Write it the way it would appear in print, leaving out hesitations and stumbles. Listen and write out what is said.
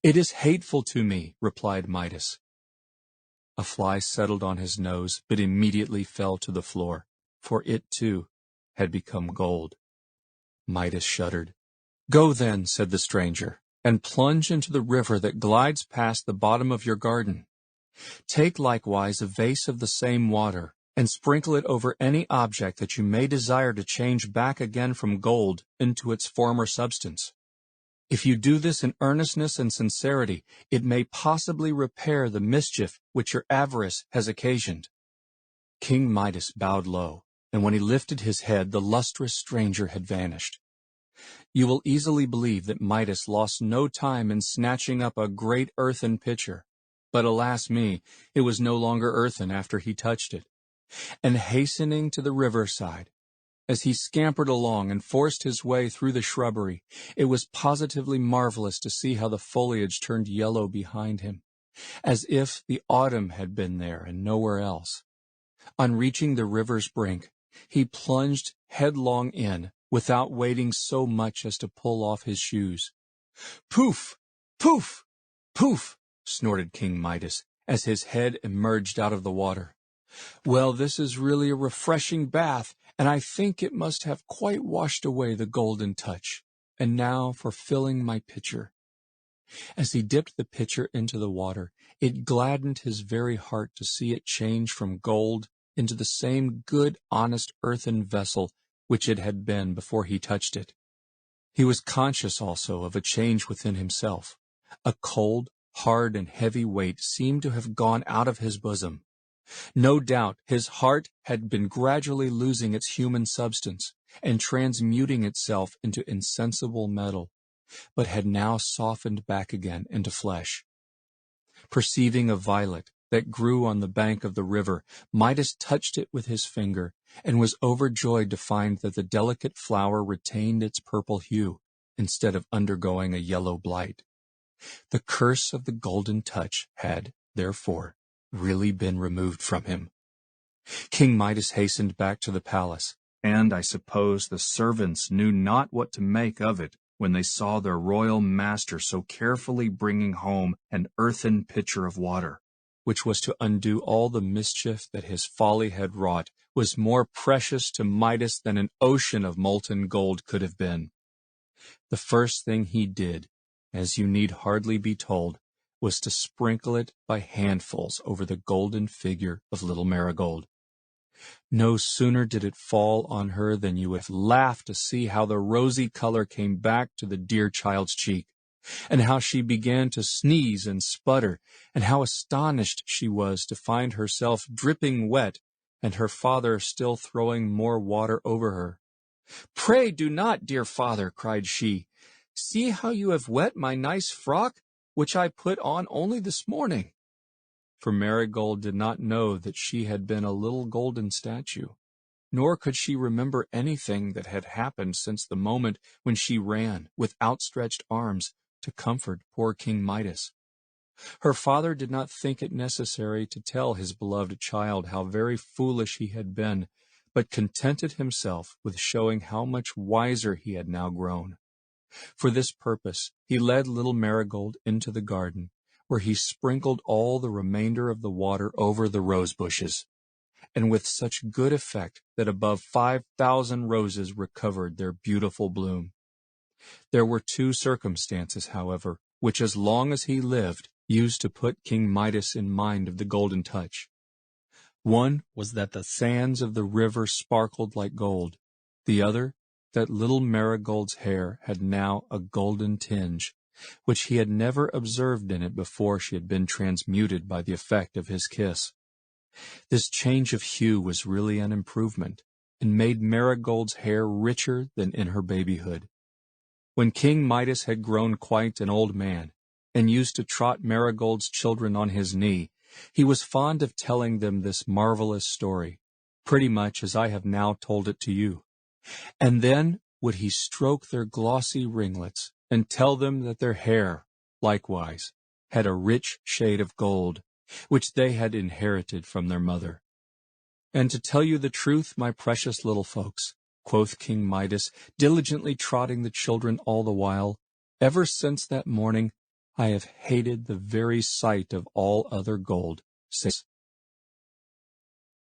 "It is hateful to me," replied Midas. A fly settled on his nose, but immediately fell to the floor, for it, too, had become gold. Midas shuddered. "Go, then," said the stranger, "and plunge into the river that glides past the bottom of your garden. Take likewise a vase of the same water, and sprinkle it over any object that you may desire to change back again from gold into its former substance. If you do this in earnestness and sincerity, it may possibly repair the mischief which your avarice has occasioned." King Midas bowed low, and when he lifted his head, the lustrous stranger had vanished. You will easily believe that Midas lost no time in snatching up a great earthen pitcher, but alas me, it was no longer earthen after he touched it. And hastening to the riverside, as he scampered along and forced his way through the shrubbery, it was positively marvelous to see how the foliage turned yellow behind him, as if the autumn had been there and nowhere else. On reaching the river's brink, he plunged headlong in, without waiting so much as to pull off his shoes. "Poof! Poof! Poof!" snorted King Midas, as his head emerged out of the water. "Well, this is really a refreshing bath, and I think it must have quite washed away the golden touch. And now for filling my pitcher." As he dipped the pitcher into the water, it gladdened his very heart to see it change from gold into the same good, honest earthen vessel which it had been before he touched it. He was conscious also of a change within himself. A cold, hard, and heavy weight seemed to have gone out of his bosom. No doubt his heart had been gradually losing its human substance and transmuting itself into insensible metal, but had now softened back again into flesh. Perceiving a violet that grew on the bank of the river, Midas touched it with his finger, and was overjoyed to find that the delicate flower retained its purple hue, instead of undergoing a yellow blight. The curse of the golden touch had, therefore, really been removed from him. King Midas hastened back to the palace, and I suppose the servants knew not what to make of it when they saw their royal master so carefully bringing home an earthen pitcher of water, which was to undo all the mischief that his folly had wrought, was more precious to Midas than an ocean of molten gold could have been. The first thing he did, as you need hardly be told, was to sprinkle it by handfuls over the golden figure of little Marigold. No sooner did it fall on her than you would have laughed to see how the rosy color came back to the dear child's cheek, and how she began to sneeze and sputter, and how astonished she was to find herself dripping wet, and her father still throwing more water over her. "Pray do not, dear father," cried she. "See how you have wet my nice frock, which I put on only this morning." For Marigold did not know that she had been a little golden statue, nor could she remember anything that had happened since the moment when she ran, with outstretched arms, to comfort poor King Midas. Her father did not think it necessary to tell his beloved child how very foolish he had been, but contented himself with showing how much wiser he had now grown. For this purpose he led little Marigold into the garden, where he sprinkled all the remainder of the water over the rose bushes, and with such good effect that above 5,000 roses recovered their beautiful bloom. There were two circumstances, however, which as long as he lived used to put King Midas in mind of the golden touch. One was that the sands of the river sparkled like gold. The other, that little Marigold's hair had now a golden tinge, which he had never observed in it before she had been transmuted by the effect of his kiss. This change of hue was really an improvement, and made Marigold's hair richer than in her babyhood. When King Midas had grown quite an old man, and used to trot Marigold's children on his knee, he was fond of telling them this marvelous story, pretty much as I have now told it to you. And then would he stroke their glossy ringlets, and tell them that their hair, likewise, had a rich shade of gold, which they had inherited from their mother. "And to tell you the truth, my precious little folks," quoth King Midas, diligently trotting the children all the while, "ever since that morning I have hated the very sight of all other gold, says